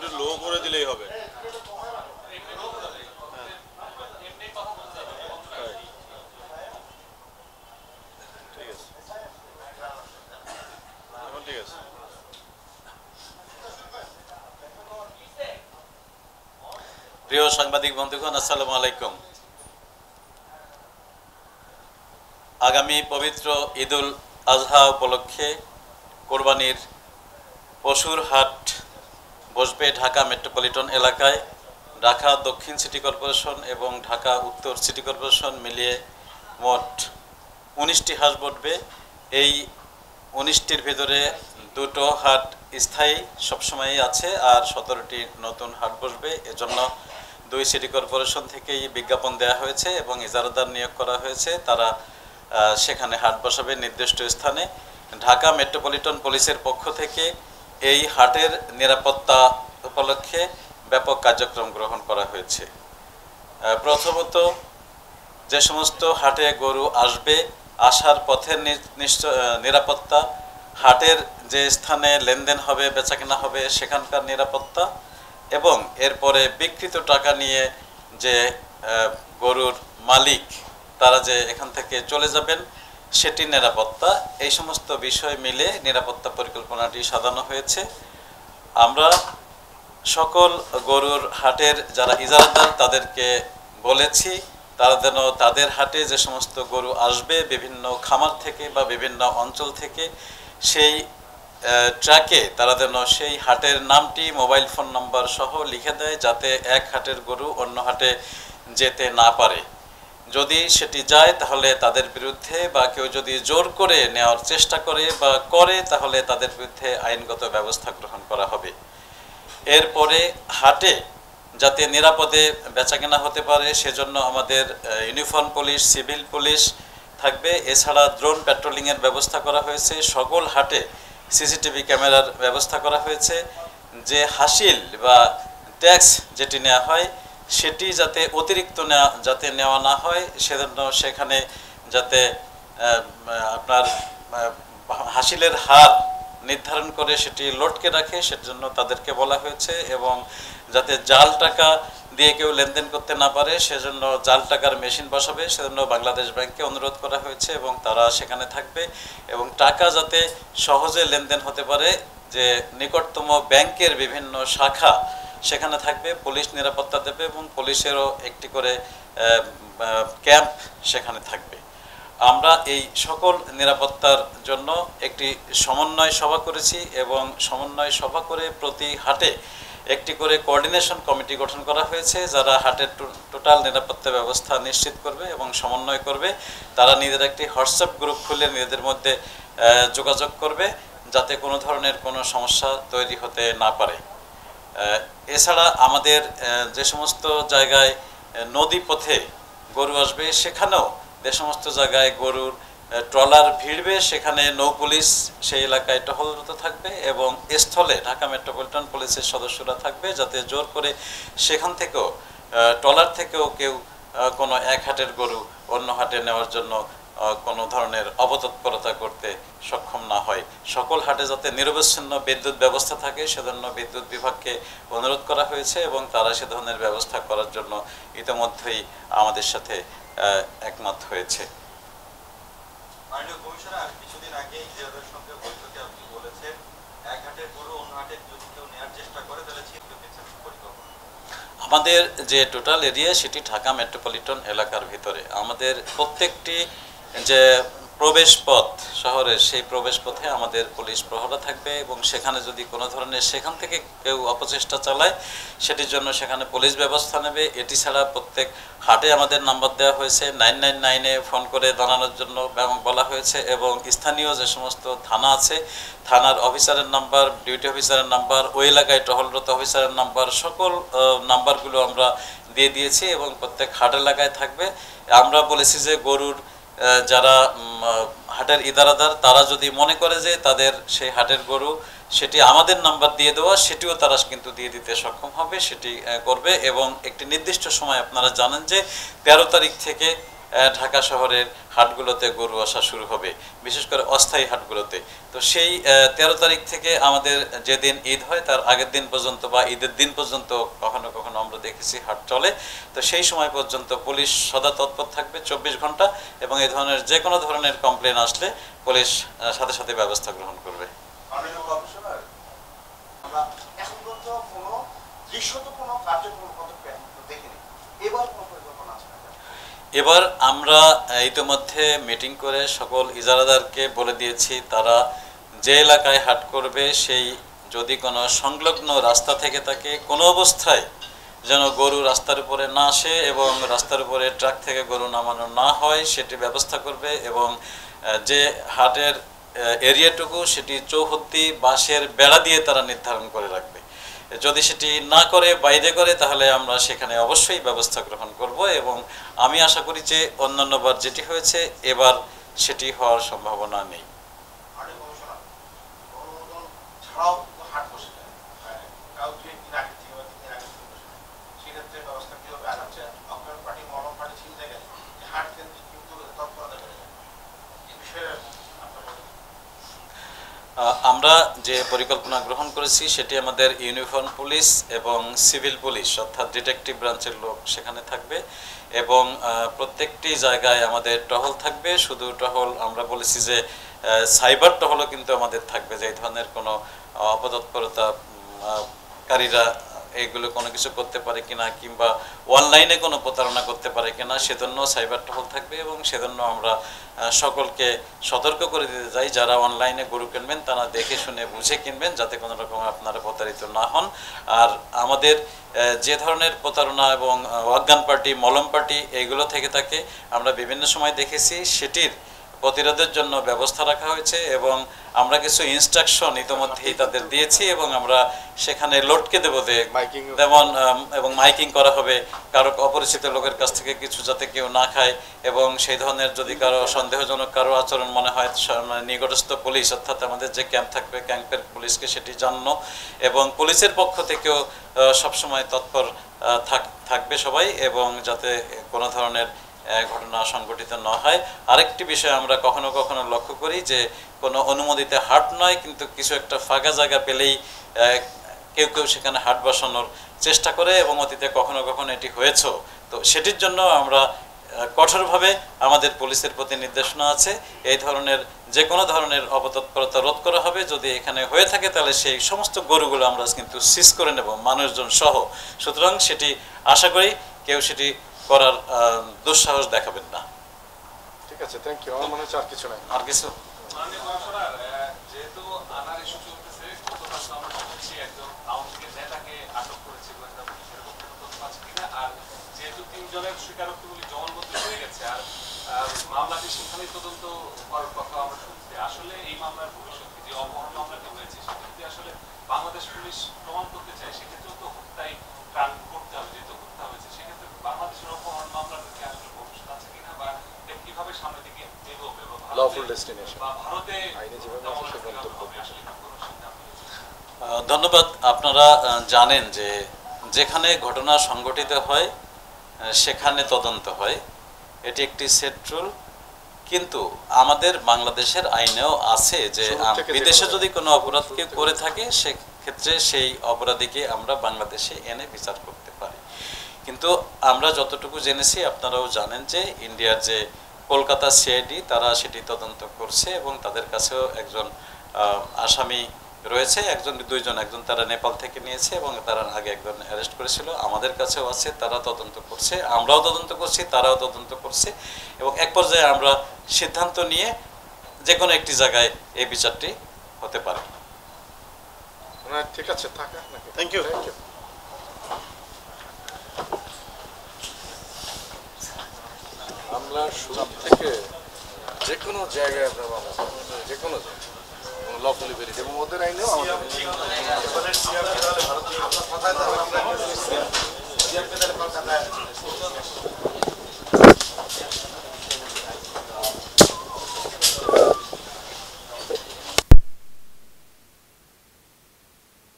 একটু লো করে দিলেই হবে। ঠিক আছে, এখন ঠিক আছে। প্রিয় সাংবাদিক বন্ধুগণ, আসসালামু আলাইকুম। আগামী পবিত্র ঈদুল আজহা উপলক্ষে কোরবানির পশুর হাট বসবে ঢাকা মেট্রোপলিটন এলাকায়। ঢাকা দক্ষিণ সিটি কর্পোরেশন এবং ঢাকা উত্তর সিটি কর্পোরেশন মিলিয়ে মোট 19টি হাট বসবে। এই 19টির ভিতরে দুটো হাট স্থায়ী সবসময়ই আছে, আর 17টি নতুন হাট বসবে। এজন্য 2 সিটি কর্পোরেশন থেকেই বিজ্ঞাপন দেওয়া হয়েছে এবং ইজারাদার নিয়োগ করা হয়েছে। তারা সেখানে হাট বসাবে নির্দিষ্ট স্থানে। ঢাকা মেট্রোপলিটন পুলিশের পক্ষ থেকে এই হাটের নিরাপত্তা উপলক্ষে ব্যাপক কার্যক্রম গ্রহণ করা হয়েছে। প্রথমত, যে সমস্ত হাটে গরু আসবে, আসার পথের নিরাপত্তা, হাটের যে স্থানে লেনদেন হবে, বেচাকেনা হবে সেখানকার নিরাপত্তা, এবং এরপরে বিকৃত টাকা নিয়ে যে গরুর মালিক তারা যে এখান থেকে চলে যাবেন সেটি নিরাপত্তা। এই সমস্ত বিষয় মিলে নিরাপত্তা পরিকল্পনাটি সাজানো হয়েছে। আমরা সকল গরুর হাটের যারা ইজারাদার তাদেরকে বলেছি তারা যেন তাদের হাটে যে সমস্ত গরু আসবে বিভিন্ন খামার থেকে বা বিভিন্ন অঞ্চল থেকে, সেই ট্র্যাকে তারা যেন সেই হাটের নামটি মোবাইল ফোন নাম্বার সহ লিখে দেয়, যাতে এক হাটের গরু অন্য হাটে যেতে না পারে। যদি সেটি যায় তাহলে তাদের বিরুদ্ধে, বা কেউ যদি জোর করে নেওয়ার চেষ্টা করে বা করে, তাহলে তাদের বিরুদ্ধে আইনগত ব্যবস্থা গ্রহণ করা হবে। এরপরে হাটে যাতে নিরাপদে বেচাকেনা হতে পারে সেজন্য আমাদের ইউনিফর্ম পুলিশ, সিভিল পুলিশ থাকবে। এছাড়া ড্রোন প্যাট্রোলিংয়ের ব্যবস্থা করা হয়েছে। সকল হাটে সিসিটিভি ক্যামেরার ব্যবস্থা করা হয়েছে। যে হাসিল বা ট্যাক্স যেটি নেওয়া হয় সেটি যাতে অতিরিক্ত নেওয়া না হয়, সেজন্য সেখানে যাতে আপনার হাসিলের হার নির্ধারণ করে সেটি লটকে রাখে সেজন্য তাদেরকে বলা হয়েছে। এবং যাতে জাল টাকা দিয়ে কেউ লেনদেন করতে না পারে সেজন্য জাল টাকার মেশিন বসাবে, সেজন্য বাংলাদেশ ব্যাংককে অনুরোধ করা হয়েছে এবং তারা সেখানে থাকবে। এবং টাকা যাতে সহজে লেনদেন হতে পারে, যে নিকটতম ব্যাংকের বিভিন্ন শাখা সেখানে থাকবে, পুলিশ নিরাপত্তা দেবে এবং পুলিশেরও একটি করে ক্যাম্প সেখানে থাকবে। আমরা এই সকল নিরাপত্তার জন্য একটি সমন্বয় সভা করেছি এবং সমন্বয় সভা করে প্রতি হাটে একটি করে কোঅর্ডিনেশন কমিটি গঠন করা হয়েছে, যারা হাটের টোটাল নিরাপত্তা ব্যবস্থা নিশ্চিত করবে এবং সমন্বয় করবে। তারা নিজেদের একটি হোয়াটসঅ্যাপ গ্রুপ খুলে নিজেদের মধ্যে যোগাযোগ করবে, যাতে কোনো ধরনের কোনো সমস্যা তৈরি হতে না পারে। এছাড়া আমাদের যে সমস্ত জায়গায় নদী পথে গরু আসবে সেখানেও যে সমস্ত জায়গায় গরুর ট্রলার ভিড়বে সেখানে নৌ পুলিশ সেই এলাকায় টহলরত থাকবে এবং স্থলে ঢাকা মেট্রোপলিটন পুলিশের সদস্যরা থাকবে, যাতে জোর করে সেখান থেকেও ট্রলার থেকেও কেউ কোনো এক হাটের গরু অন্য হাটে নেওয়ার জন্য কোনো ধরনের অপতৎপরতা করতে সক্ষম না হয়। সকল হাটে যাতে নিরবচ্ছিন্ন বিদ্যুৎ ব্যবস্থা থাকে সেজন্য বিদ্যুৎ বিভাগকে অনুরোধ করা হয়েছে এবং তারা সে ধরনের ব্যবস্থা করার জন্য ইতিমধ্যেই আমাদের সাথে একমত হয়েছে। কিছুদিন আগে ইজারাদার সঙ্গে বৈঠকে আপনি বলেছেন এক হাটের গরু অন্য হাটে যদি কেউ নেওয়ার চেষ্টা করে তাহলে পরিকল্পনা। আমাদের যে টোটাল এরিয়া সেটি ঢাকা মেট্রোপলিটন এলাকার ভিতরে। আমাদের প্রত্যেকটি যে প্রবেশ পথ শহরের, সেই প্রবেশ পথে আমাদের পুলিশ প্রহরা থাকবে এবং সেখানে যদি কোনো ধরনের সেখান থেকে কেউ অপচেষ্টা চালায় সেটির জন্য সেখানে পুলিশ ব্যবস্থা নেবে। এটি ছাড়া প্রত্যেক হাটে আমাদের নাম্বার দেওয়া হয়েছে, 999-এ ফোন করে জানানোর জন্য বলা হয়েছে। এবং স্থানীয় যে সমস্ত থানা আছে, থানার অফিসারের নাম্বার, ডিউটি অফিসারের নাম্বার, ওই এলাকায় টহলরত অফিসারের নাম্বার, সকল নাম্বারগুলো আমরা দিয়ে দিয়েছি এবং প্রত্যেক হাট এলাকায় থাকবে। আমরা বলেছি যে গরুর যারা হাটের ইদারাদার তারা যদি মনে করে যে তাদের সেই হাটের গরু সেটি আমাদের নাম্বার দিয়ে দেওয়া, সেটিও তারা কিন্তু দিয়ে দিতে সক্ষম হবে, সেটি করবে। এবং একটি নির্দিষ্ট সময় আপনারা জানেন যে 13 তারিখ থেকে ঢাকা শহরের হাটগুলোতে গরু আসা শুরু হবে, বিশেষ করে অস্থায়ী হাটগুলোতে। তো সেই 13 তারিখ থেকে আমাদের যেদিন ঈদ হয় তার আগের দিন পর্যন্ত বা ঈদের দিন পর্যন্ত কখনো কখনো আমরা দেখেছি হাট চলে। তো সেই সময় পর্যন্ত পুলিশ সদা তৎপর থাকবে 24 ঘন্টা, এবং এই ধরনের যে কোনো ধরনের কমপ্লেন আসলে পুলিশ সাথে সাথে ব্যবস্থা গ্রহণ করবে। এখন পর্যন্ত কোনো দৃশ্যত কোনো কার্যক্রম পদক্ষেপ দেখিনি, এবার কোনো পরিকল্পনা আছে? এবার আমরা ইতিমধ্যে মিটিং করে সকল ইজারাদারকে বলে দিয়েছি, তারা যে এলাকায় হাট করবে সেই যদি কোনো সংলগ্ন রাস্তা থেকে থাকে কোনো অবস্থায় যেন গরু রাস্তার উপরে না আসে এবং রাস্তার উপরে ট্রাক থেকে গরু নামানো না হয় সেটি ব্যবস্থা করবে। এবং যে হাটের এরিয়াটুকু সেটি চৌহদ্দি বাঁশের বেড়া দিয়ে তারা নির্ধারণ করে রাখবে। যদি সেটি না করে, বাইরে করে, তাহলে আমরা সেখানে অবশ্যই ব্যবস্থা গ্রহণ করব। এবং আমি আশা করি যে অন্যান্যবার যেটি হয়েছে এবার সেটি হওয়ার সম্ভাবনা নেই। আমরা যে পরিকল্পনা গ্রহণ করেছি সেটি আমাদের ইউনিফর্ম পুলিশ এবং সিভিল পুলিশ অর্থাৎ ডিটেকটিভ ব্রাঞ্চের লোক সেখানে থাকবে, এবং প্রত্যেকটি জায়গায় আমাদের টহল থাকবে। শুধু টহল আমরা বলেছি যে সাইবার টহলও কিন্তু আমাদের থাকবে, যে এই ধরনের কোনো অপতৎপরতাকারীরা এগুলো কোনো কিছু করতে পারে কিনা কিংবা অনলাইনে কোনো প্রতারণা করতে পারে কিনা সেজন্য সাইবার টহল থাকবে। এবং সেজন্য আমরা সকলকে সতর্ক করে দিতে চাই, যারা অনলাইনে গরু কিনবেন তারা দেখে শুনে বুঝে কিনবেন, যাতে কোনো রকম আপনারা প্রতারিত না হন। আর আমাদের যে ধরনের প্রতারণা এবং অজ্ঞান পার্টি, মলম পার্টি এইগুলো থেকে থাকে আমরা বিভিন্ন সময় দেখেছি, সেটির প্রতিরোধের জন্য ব্যবস্থা রাখা হয়েছে এবং আমরা কিছু ইনস্ট্রাকশন ইতিমধ্যেই তাদের দিয়েছি এবং আমরা সেখানে লটকে দেবো যে যেমন এবং মাইকিং করা হবে, কারো অপরিচিত লোকের কাছ থেকে কিছু যাতে কেউ না খায়। এবং সেই ধরনের যদি কারো সন্দেহজনক কারো আচরণ মনে হয় নিকটস্থ পুলিশ অর্থাৎ আমাদের যে ক্যাম্প থাকবে ক্যাম্পের পুলিশকে সেটি জানানো, এবং পুলিশের পক্ষ থেকেও সবসময় তৎপর থাকবে সবাই, এবং যাতে কোনো ধরনের ঘটনা সংঘটিত না হয়। আরেকটি বিষয় আমরা কখনো কখনো লক্ষ্য করি যে কোনো অনুমোদিত হাট নয়, কিন্তু কিছু একটা ফাঁকা জায়গা পেলেই কেউ কেউ সেখানে হাট বসানোর চেষ্টা করে, এবং অতীতে কখনো কখনো এটি হয়েছেও। তো সেটির জন্য আমরা কঠোরভাবে আমাদের পুলিশের প্রতি নির্দেশনা আছে, এই ধরনের যে কোনো ধরনের অপতৎপরতা রোধ করা হবে। যদি এখানে হয়ে থাকে তাহলে সেই সমস্ত গরুগুলো আমরা কিন্তু সিজ করে নেব মানুষজন সহ। সুতরাং সেটি আশা করি কেউ সেটি করার দুঃসাহস দেখাবেন না। ঠিক আছে, থ্যাংক ইউ। আমার মনে হচ্ছে আর কিছু নাই। আর কিছু যেহেতু আনার ইস্যু চলতেছে, গতকাল আমরা শুনেছি একজন আওয়ামী লীগের নেতাকে আটক করেছে গোয়েন্দা পুলিশ, এরকম কোনো তথ্য আছে কিনা? আর যেহেতু 3 জনের স্বীকারোক্তিগুলি জবানবন্দি হয়ে গেছে আর মামলাটি সেখানেই তদন্ত করার কথা আমরা শুনছি, আসলে এই মামলার ভবিষ্যৎ যে অপহরণ মামলাটি হয়েছে সেটা যদি আসলে বাংলাদেশ পুলিশ প্রমাণ করতে চায় সেক্ষেত্রেও তো হত্যায় প্রাণ করতে হবে, যেহেতু হত্যা হয়েছে সেক্ষেত্রে বাংলাদেশের অপহরণ মামলার কি আসলে ভবিষ্যৎ আছে কিনা বা কিভাবে সামনের দিকে এগোবে বা লফুল ডেস্টিনেশন বা ভারতে আইনে যেভাবে আছে সেভাবে হবে আসলে কোনো সিদ্ধান্ত? ধন্যবাদ। আপনারা জানেন যে যেখানে ঘটনা সংঘটিত হয় সেখানে তদন্ত হয়, এটি একটি সেট রুল। কিন্তু আমাদের বাংলাদেশের আইনেও আছে যে বিদেশে যদি কোনো অপরাধ কেউ করে থাকে সেক্ষেত্রে সেই অপরাধীকে আমরা বাংলাদেশে এনে বিচার করতে পারি। কিন্তু আমরা যতটুকু জেনেছি, আপনারাও জানেন যে ইন্ডিয়ার যে কলকাতা সিআইডি তারা সেটি তদন্ত করছে এবং তাদের কাছেও একজন আসামি রয়েছে, দুইজন, একজন তারা নেপাল থেকে নিয়েছে এবং তারা আগে একজন অ্যারেস্ট করেছিল। আমাদের কাছেও আছে, তারা তদন্ত করছে, আমরাও তদন্ত করছি, তারাও তদন্ত করছে, এবং এক পর্যায়ে আমরা সিদ্ধান্ত নিয়ে যে কোনো একটি জায়গায় এই বিচারটি হতে পারে। ঠিক আছে, থাকা। Thank you. আমরা শুরু থেকে যে কোনো জায়গায় আমরা যে কোনো জায়গায় লফুলি বেরিয়ে এবং ওদের আইনেও আমাদের